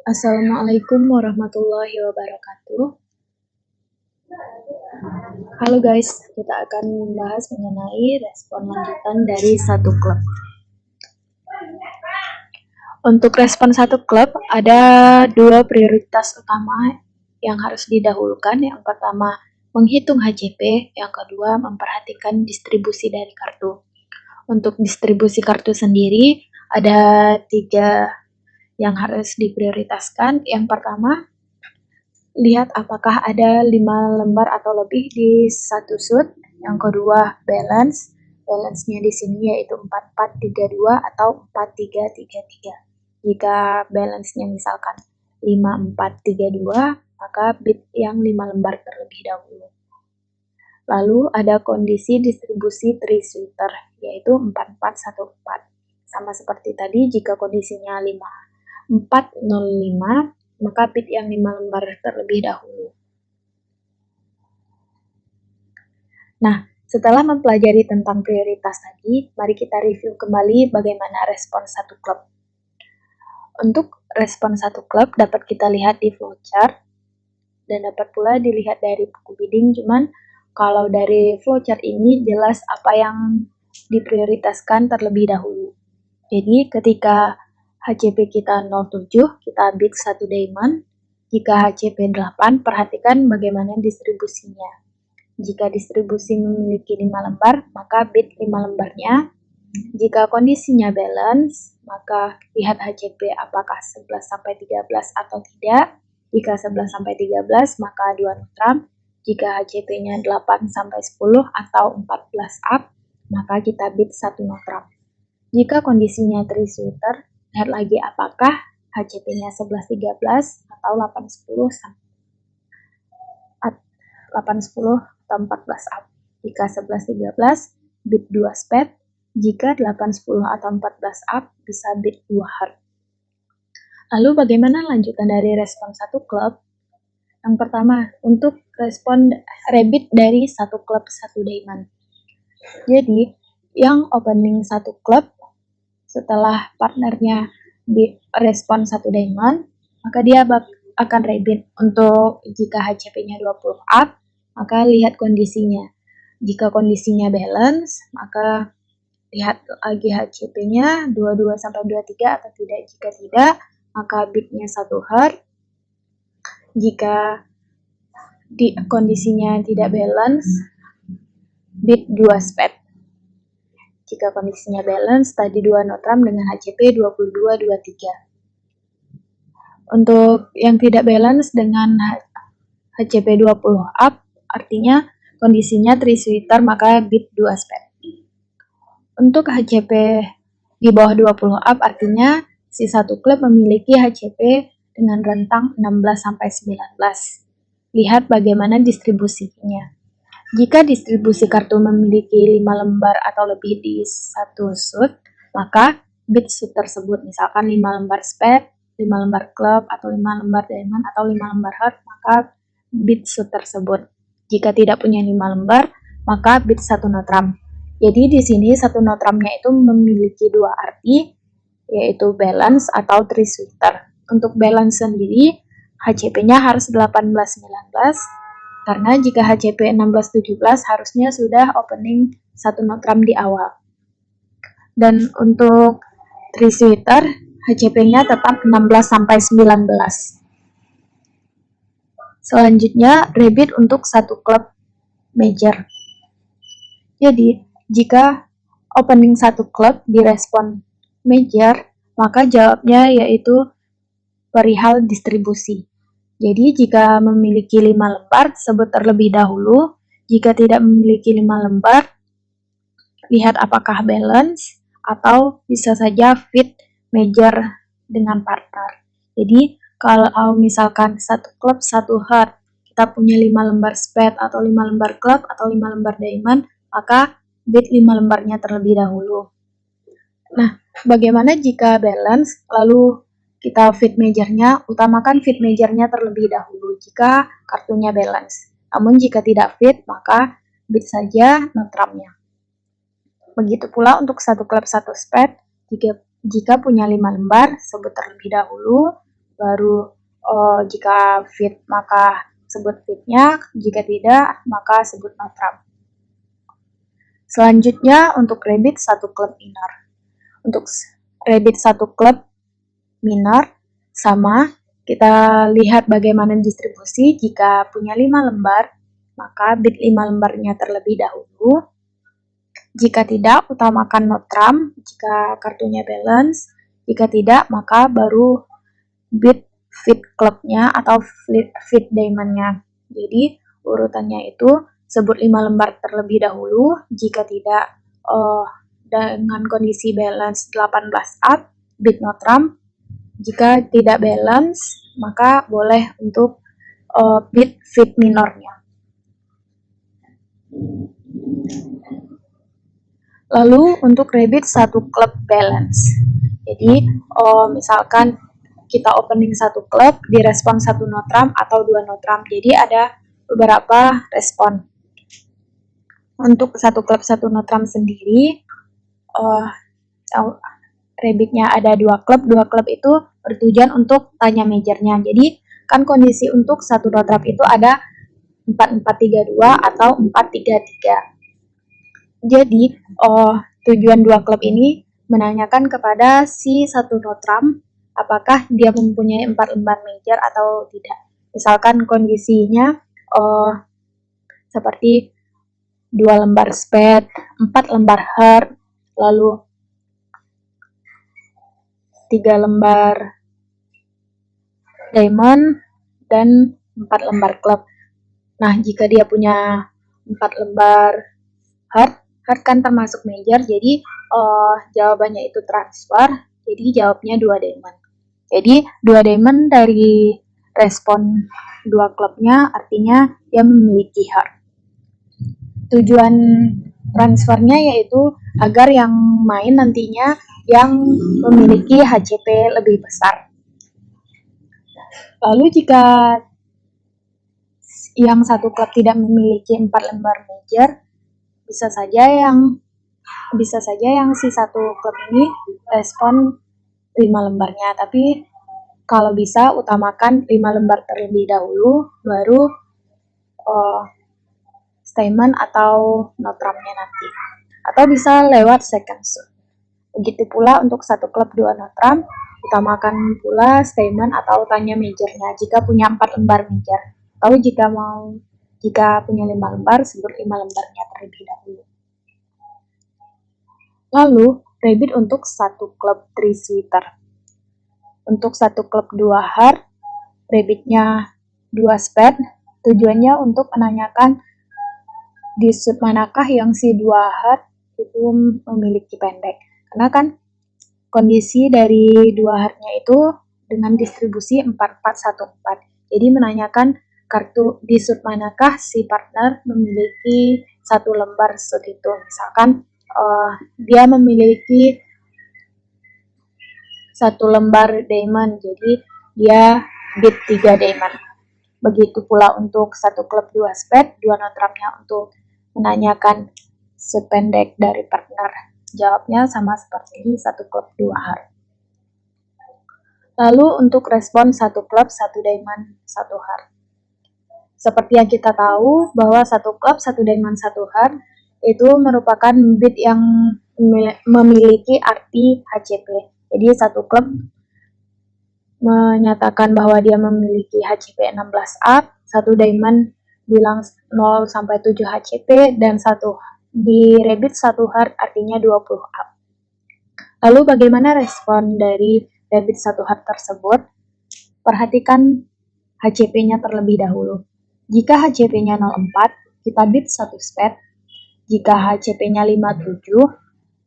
Assalamualaikum warahmatullahi wabarakatuh. Halo guys, kita akan membahas mengenai respon lanjutan dari satu klub. Untuk respon satu klub, ada dua prioritas utama yang harus didahulukan. Yang pertama, menghitung HCP. Yang kedua, memperhatikan distribusi dari kartu. Untuk distribusi kartu sendiri, ada 3 yang harus diprioritaskan. Yang pertama, lihat apakah ada 5 lembar atau lebih di satu shoot. Yang kedua, balance-nya di sini yaitu 4432 atau 4333. Jika balance-nya misalkan 5432, maka bid yang 5 lembar terlebih dahulu. Lalu ada kondisi distribusi 3 sweeter yaitu 4414. Sama seperti tadi, jika kondisinya 5405, maka bid yang 5 lembar terlebih dahulu. Nah, setelah mempelajari tentang prioritas tadi, mari kita review kembali bagaimana respon satu klub. Untuk respon satu klub dapat kita lihat di flowchart dan dapat pula dilihat dari buku bidding, cuman kalau dari flowchart ini jelas apa yang diprioritaskan terlebih dahulu. Jadi ketika HCP kita 07, kita bid 1 diamond. Jika HCP 8, perhatikan bagaimana distribusinya. Jika distribusi memiliki 5 lembar, maka bid 5 lembarnya. Jika kondisinya balance, maka lihat HCP apakah 11-13 atau tidak. Jika 11-13, maka 2 notram. Jika HCP-nya 8-10 atau 14 up, maka kita bid 1 notram. Jika kondisinya 3 sweeter, lihat lagi apakah HCP-nya 11-13 atau 8-10 atau 14 up. Jika 11-13, bid 2 spade. Jika 8-10 atau 14 up, bisa bid 2 heart. Lalu bagaimana lanjutan dari respon satu klub? Yang pertama, untuk respon rebid dari satu klub 1 diamond. Jadi, yang opening satu klub setelah partnernya respon 1 diamond, maka dia akan rebid. Untuk jika HCP-nya 20 up, maka lihat kondisinya. Jika kondisinya balance, maka lihat lagi HCP-nya 22-23 atau tidak. Jika tidak, maka bidnya 1 heart. Jika kondisinya tidak balance, bid 2 spade. Jika kondisinya balance, tadi 2 notram dengan HCP 22-23. Untuk yang tidak balance dengan HCP 20 up, artinya kondisinya 3 sweeter, maka bid 2 spade. Untuk HCP di bawah 20 up, artinya si satu klub memiliki HCP dengan rentang 16-19. Lihat bagaimana distribusinya. Jika distribusi kartu memiliki 5 lembar atau lebih di satu shoot, maka bid shoot tersebut, misalkan 5 lembar spade, 5 lembar club, atau 5 lembar diamond, atau 5 lembar heart, maka bid shoot tersebut. Jika tidak punya 5 lembar, maka bid 1 notram. Jadi di sini 1 notramnya itu memiliki 2 arti, yaitu balance atau 3 sweeter. Untuk balance sendiri, HCP-nya harus 18-19, karena jika HCP 16-17 harusnya sudah opening 1 notram di awal. Dan untuk 3 sweeter, HCP-nya tetap 16-19. Selanjutnya, rebid untuk satu klub major. Jadi, jika opening satu klub direspon major, maka jawabnya yaitu perihal distribusi. Jadi, jika memiliki 5 lembar, sebut terlebih dahulu. Jika tidak memiliki 5 lembar, lihat apakah balance atau bisa saja fit major dengan partner. Jadi, kalau misalkan satu klub 1 heart, kita punya 5 lembar spade atau 5 lembar club atau 5 lembar diamond, maka bid 5 lembarnya terlebih dahulu. Nah, bagaimana jika balance lalu kita fit majornya? Utamakan fit majornya terlebih dahulu jika kartunya balance. Namun jika tidak fit, maka bid saja notramnya. Begitu pula untuk satu klub 1 spade, jika punya 5 lembar, sebut terlebih dahulu. baru jika fit maka sebut fitnya, jika tidak maka sebut no trump. Selanjutnya untuk rabbit satu klub minor. Untuk rabbit satu klub minor sama, kita lihat bagaimana distribusi. Jika punya 5 lembar, maka bid 5 lembarnya terlebih dahulu. Jika tidak, utamakan no trump jika kartunya balance. Jika tidak, maka baru bid fit clubnya atau fit diamondnya. Jadi urutannya itu sebut 5 lembar terlebih dahulu. Jika tidak, dengan kondisi balance 18 up, bid no trump. Jika tidak balance, maka boleh untuk bid fit minornya. Lalu untuk rabbit satu klub balance. Jadi misalkan kita opening satu klub, direspon 1 no trump atau 2 no trump. Jadi ada beberapa respon. Untuk satu klub 1 no trump sendiri, rabbitnya ada 2 klub itu bertujuan untuk tanya majornya. Jadi kan kondisi untuk 1 no trump itu ada 4-4-3-2 atau 4-3-3. Jadi tujuan 2 klub ini menanyakan kepada si 1 no trump apakah dia mempunyai 4 lembar major atau tidak. Misalkan kondisinya seperti 2 lembar spade, 4 lembar heart, lalu 3 lembar diamond, dan 4 lembar club. Nah, jika dia punya 4 lembar heart kan termasuk major, jadi jawabannya itu transfer, jadi jawabnya 2 diamond. Jadi 2 diamond dari respon 2 klubnya artinya dia memiliki heart. Tujuan transfernya yaitu agar yang main nantinya yang memiliki HCP lebih besar. Lalu jika yang satu klub tidak memiliki 4 lembar major, bisa saja yang si satu klub ini respon 5 lembarnya, tapi kalau bisa utamakan 5 lembar terlebih dahulu, baru statement atau no trumpnya nanti, atau bisa lewat second suit. Begitu pula untuk satu klub 2 no trump, utamakan pula statement atau tanya majornya jika punya 4 lembar major, atau jika punya 5 lembar, sebut 5 lembarnya terlebih dahulu. Lalu, rabbit untuk satu klub 3 sweeter. Untuk satu klub 2 heart, rabbitnya 2 spade, tujuannya untuk menanyakan di suit manakah yang si 2 heart itu memiliki pendek. Karena kan kondisi dari 2 heartnya itu dengan distribusi 4-4-1-4. Jadi menanyakan kartu di suit manakah si partner memiliki 1 lembar suit itu. Misalkan dia memiliki 1 lembar diamond, jadi dia bid 3 diamond. Begitu pula untuk satu klub 2 spade, 2 no trumpnya untuk menanyakan suit pendek dari partner. Jawabnya sama seperti satu klub 2 heart. Lalu untuk respon satu klub 1 diamond 1 heart. Seperti yang kita tahu bahwa satu klub 1 diamond 1 heart itu merupakan bid yang memiliki arti HCP. Jadi satu klub menyatakan bahwa dia memiliki HCP 16 up, satu diamond bilang 0 sampai 7 HCP, dan satu di rabbit 1 heart artinya 20 up. Lalu bagaimana respon dari rabbit 1 heart tersebut? Perhatikan HCP-nya terlebih dahulu. Jika HCP-nya 04, kita bid 1 spade. Jika HCP-nya 57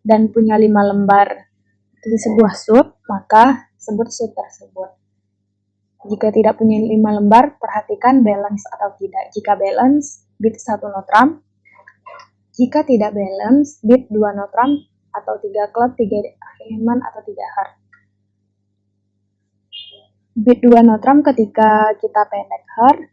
dan punya 5 lembar di sebuah suit, maka sebut suit tersebut. Jika tidak punya 5 lembar, perhatikan balance atau tidak. Jika balance, bid 1 no trump. Jika tidak balance, bid 2 no trump atau 3 club, 3 diamond atau 3 heart. Bid 2 no trump ketika kita pendek heart,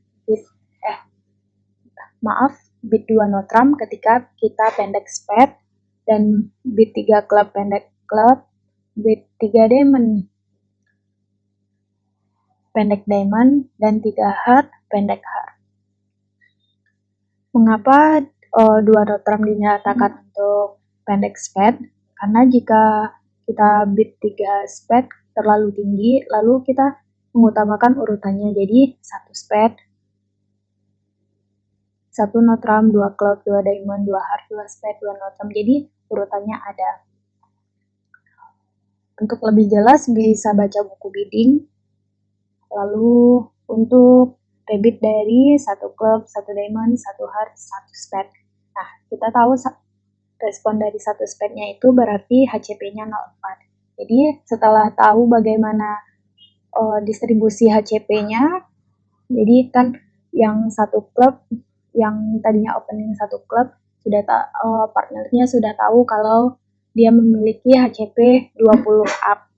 bid 2 no trump ketika kita pendek spade, dan bid 3 club pendek club, bid 3 diamond. pendek diamond, dan 3 heart pendek heart. Mengapa 2 notram dinyatakan untuk pendek spade? Karena jika kita bid 3 spade terlalu tinggi, lalu kita mengutamakan urutannya, jadi 1 spade, 1 notram, 2 club, 2 diamond, 2 heart, 2 spade, 2 notram, jadi urutannya ada. Untuk lebih jelas bisa baca buku bidding. Lalu untuk rebit dari 1 club, 1 diamond, 1 heart, 1 spade. Nah, kita tahu respon dari 1 spade-nya itu berarti HCP-nya 0,4. Jadi setelah tahu bagaimana distribusi HCP-nya, jadi kan yang 1 klub, yang tadinya opening 1 klub, sudah partnernya sudah tahu kalau dia memiliki HCP 20 up.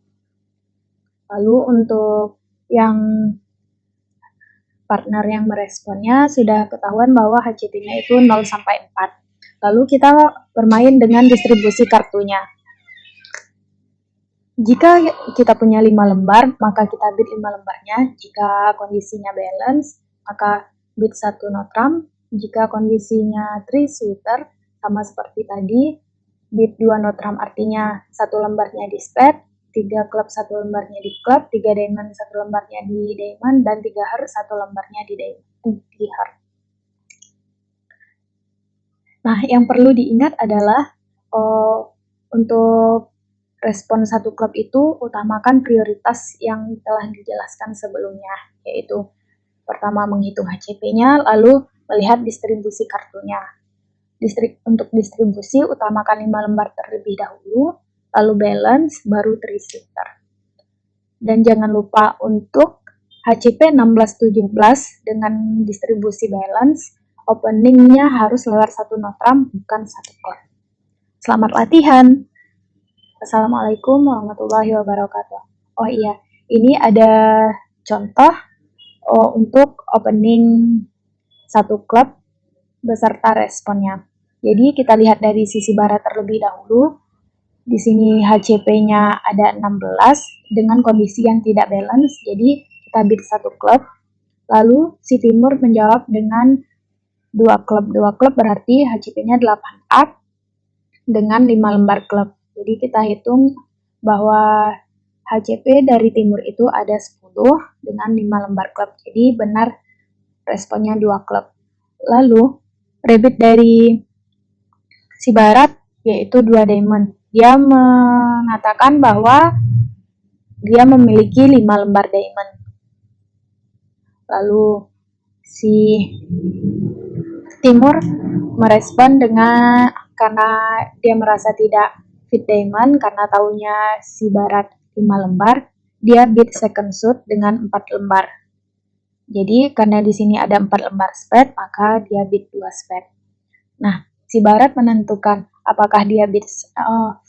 Lalu untuk yang partner yang meresponnya sudah ketahuan bahwa HCP-nya itu 0 sampai 4. Lalu kita bermain dengan distribusi kartunya. Jika kita punya 5 lembar, maka kita bid 5 lembarnya. Jika kondisinya balance, maka bid 1 notram. Jika kondisinya 3 sweeter, sama seperti tadi, bid 2 notram artinya 1 lembarnya di spade, 3 club 1 lembarnya di club, 3 diamond 1 lembarnya di diamond, dan 3 heart 1 lembarnya di heart. Nah, yang perlu diingat adalah untuk respon 1 klub itu utamakan prioritas yang telah dijelaskan sebelumnya, yaitu pertama menghitung HCP-nya, lalu melihat distribusi kartunya. Untuk distribusi utamakan 5 lembar terlebih dahulu, lalu balance, baru 3 sweeter. Dan jangan lupa untuk HCP 16-17 dengan distribusi balance, openingnya harus lewat 1 notram, bukan 1 club. Selamat latihan! Assalamualaikum warahmatullahi wabarakatuh. Oh iya, ini ada contoh untuk opening 1 klub beserta responnya. Jadi kita lihat dari sisi barat terlebih dahulu. Di sini HCP-nya ada 16 dengan kondisi yang tidak balance, jadi kita bid 1 klub. Lalu si timur menjawab dengan 2 klub. 2 klub berarti HCP-nya 8 up dengan 5 lembar klub. Jadi kita hitung bahwa HCP dari timur itu ada 10 dengan 5 lembar klub. Jadi benar responnya 2 klub. Lalu rebit dari si barat yaitu 2 diamond. Dia mengatakan bahwa dia memiliki 5 lembar diamond. Lalu si timur merespon dengan karena dia merasa tidak fit diamond karena taunya si barat 5 lembar, dia bid second suit dengan 4 lembar. Jadi karena di sini ada 4 lembar spade, maka dia bid 2 spade. Nah, si barat menentukan apakah dia bid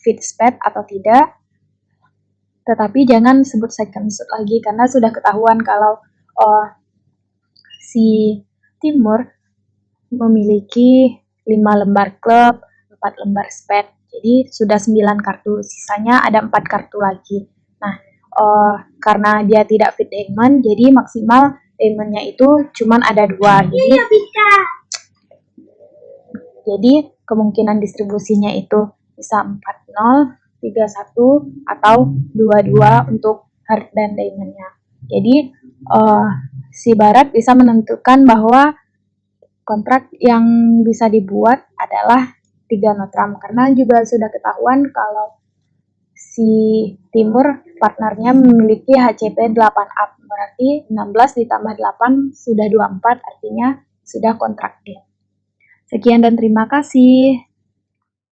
fit spade atau tidak. Tetapi jangan sebut second suit lagi karena sudah ketahuan kalau si timur memiliki 5 lembar klub, 4 lembar spade. Jadi sudah 9 kartu, sisanya ada 4 kartu lagi. Nah, karena dia tidak fit diamond, jadi maksimal diamondnya itu cuma ada 2. Jadi kemungkinan distribusinya itu bisa 4-0, 3-1, atau 2-2 untuk heart dan diamondnya. Jadi si barat bisa menentukan bahwa kontrak yang bisa dibuat adalah 3 notram, karena juga sudah ketahuan kalau si timur partnernya memiliki HCP 8 up, berarti 16 ditambah 8 sudah 24, artinya sudah kontrak deal. Sekian dan terima kasih.